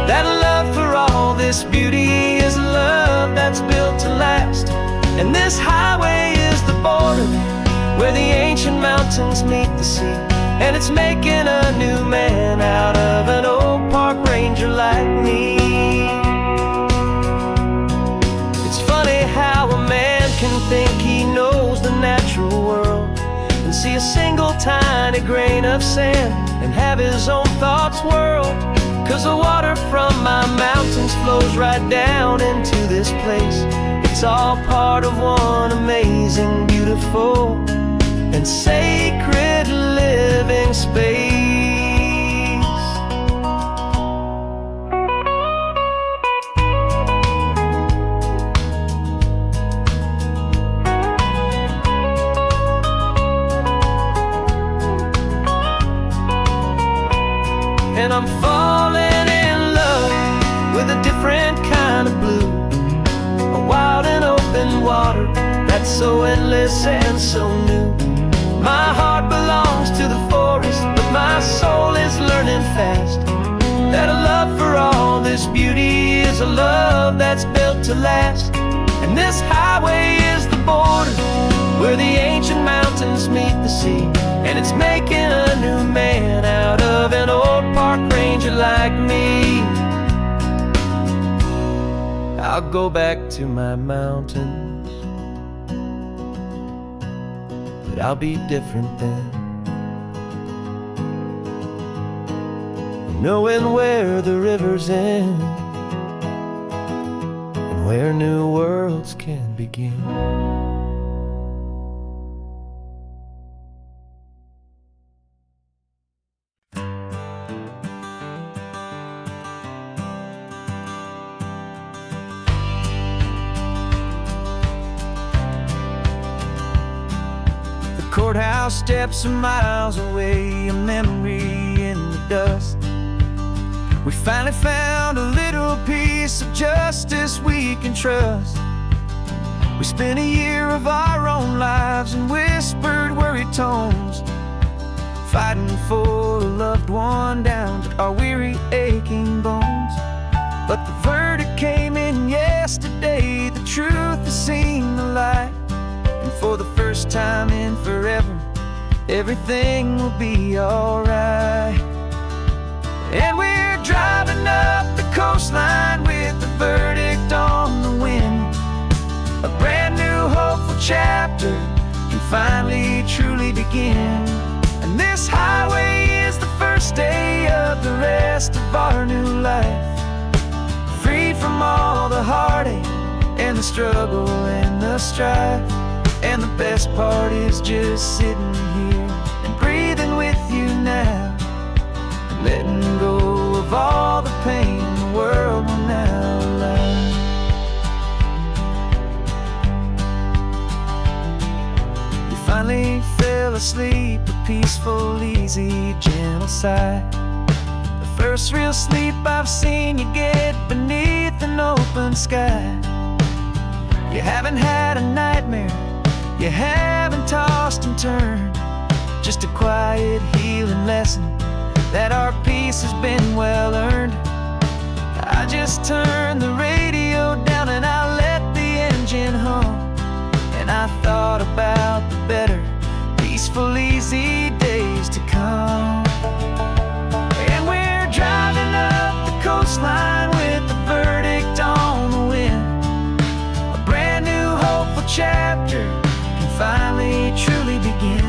that a love for all this beauty is a love that's built to last. And this highway is the border where the ancient mountains meet the sea, and it's making a new man out of an old park ranger like me. It's funny how a man can think he knows the natural world and see a single tiny grain of sand and have his own thoughts whirl. 'Cause the water from my mountains flows right down into this place. It's all part of one amazing, beautiful, and sacred living space. And I'm falling in love with a different kind of blue, a wild and open water that's so endless and so new. My heart belongs to the forest, but my soul is learning fast that a love for all this beauty is a love that's built to last. And this highway is the border where the ancient mountains meet the sea, and it's making a new man out of an old park ranger like me. I'll go back to my mountains, but I'll be different then, knowing where the rivers end and where new worlds can begin. Courthouse steps are miles away, a memory in the dust. We finally found a little piece of justice we can trust. We spent a year of our own lives in whispered, worried tones, fighting for a loved one down to our weary, aching bones. But the verdict came in yesterday, the truth has seen the light. And for the first time in forever, everything will be alright. And we're driving up the coastline with the verdict on the wind. A brand new hopeful chapter can finally truly begin. And this highway is the first day of the rest of our new life, free from all the heartache and the struggle and the strife. And the best part is just sitting here and breathing with you now, and letting go of all the pain the world will now allow. You finally fell asleep, a peaceful, easy, gentle sigh. The first real sleep I've seen you get beneath an open sky. You haven't had a nightmare, you haven't tossed and turned. Just a quiet healing lesson that our peace has been well earned. I just turned the radio down and I let the engine hum, and I thought about the better, peaceful, easy days to come. And we're driving up the coastline with the verdict on the wind. A brand new hopeful chapter can finally truly begin.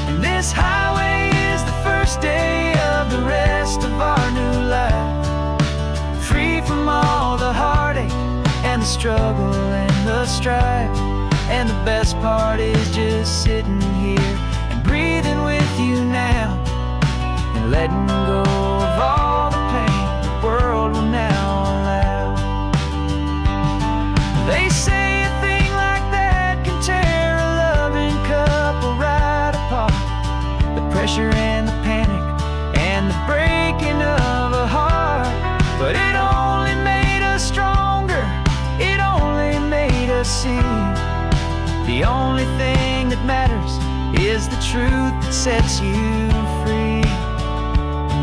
And this highway is the first day of the rest of our new life, free from all the heartache and the struggle and the strife. And the best part is just sitting here and breathing with you now, and letting go of all the pain the world will now allow. They say a thing like that can tear a loving couple right apart. The pressure and the panic and the breaking of a heart. But it only made us stronger, it only made us see the only thing that matters is the truth that sets you free,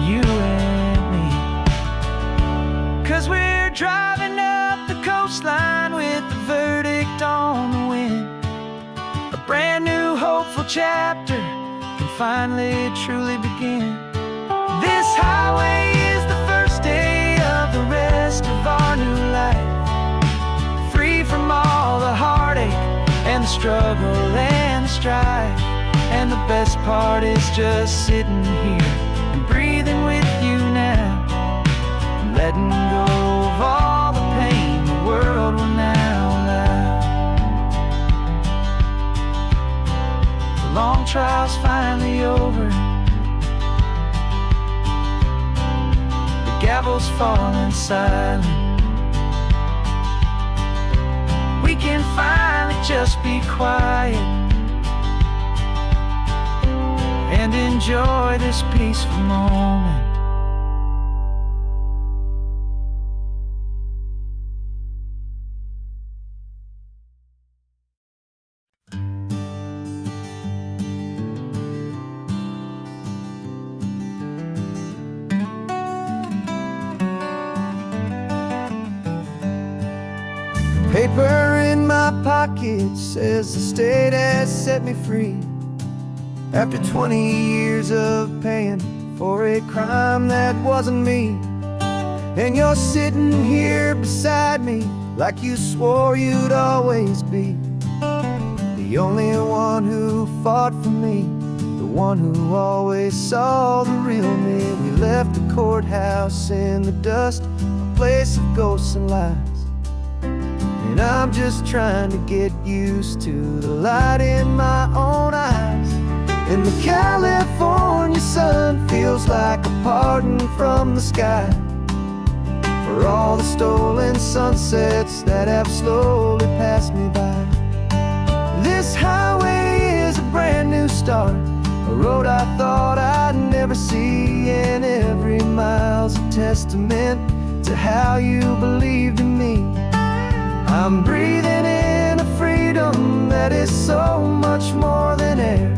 you and me. 'Cause we're driving up the coastline with the verdict on the wind. A brand new hopeful chapter can finally truly begin. This highway is the first day of the rest of our new life, free from all the heartache and the struggle and the strife. And the best part is just sitting here and breathing with you now, and letting go of all the pain the world will now allow. The long trial's finally over, the gavel's falling silent. We can finally just be quiet and enjoy this peaceful moment. Paper in my pocket says the state has set me free, after 20 years of paying for a crime that wasn't me. And you're sitting here beside me like you swore you'd always be, the only one who fought for me, the one who always saw the real me. We left the courthouse in the dust, a place of ghosts and lies. And I'm just trying to get used to the light in my own eyes. And the California sun feels like a pardon from the sky for all the stolen sunsets that have slowly passed me by. This highway is a brand new start, a road I thought I'd never see, and every mile's a testament to how you believed in me. I'm breathing in a freedom that is so much more than air,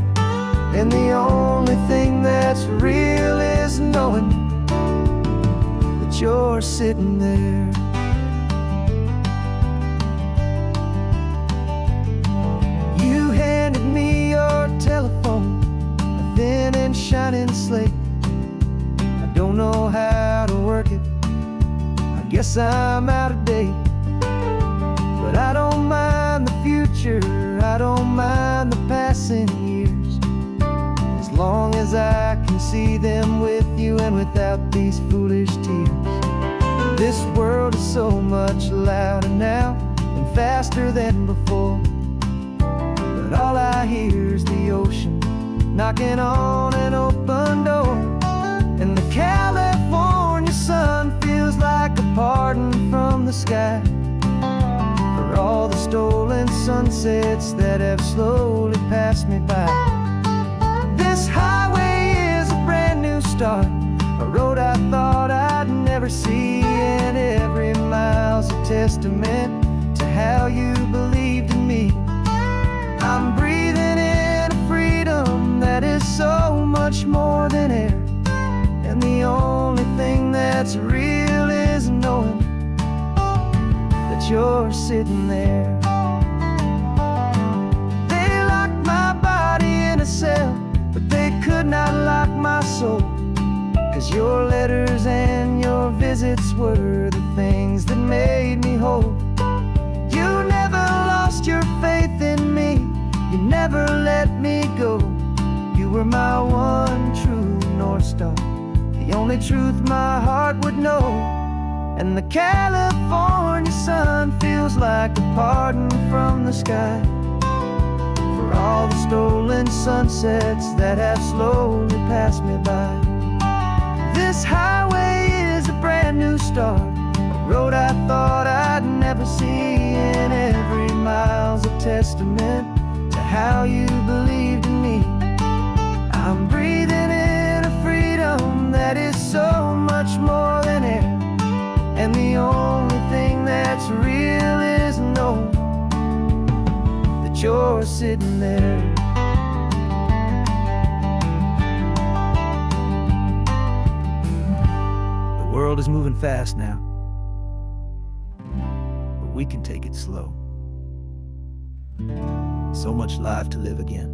and the only thing that's real is knowing that you're sitting there. You handed me your telephone, a thin and shining slate. I don't know how to work it, I guess I'm out of date. But I don't mind the future, I don't mind the passing years, as long as I can see them with you and without these foolish tears. This world is so much louder now and faster than before, but all I hear is the ocean knocking on an open door. And the California sun feels like a pardon from the sky for all the stolen sunsets that have slowly passed me by. This highway is a brand new start, a road I thought I'd never see, and every mile's a testament to how you believed in me. I'm breathing in a freedom that is so much more than air, and the only thing that's real is knowing that you're sitting there. They locked my body in a cell, but they could not lock my soul, 'cause your letters and your visits were the things that made me whole. You never lost your faith in me, you never let me go. You were my one true North Star, the only truth my heart would know. And the California sun feels like a pardon from the sky for all the stolen sunsets that have slowly passed me by. This highway is a brand new start, a road I thought I'd never see, and every mile's a testament to how you believed in me. I'm breathing in a freedom that is so much more than air, and the only thing that's real is knowing that you're sitting there. The world is moving fast now, but we can take it slow. So much life to live again,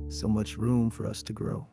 so much room for us to grow.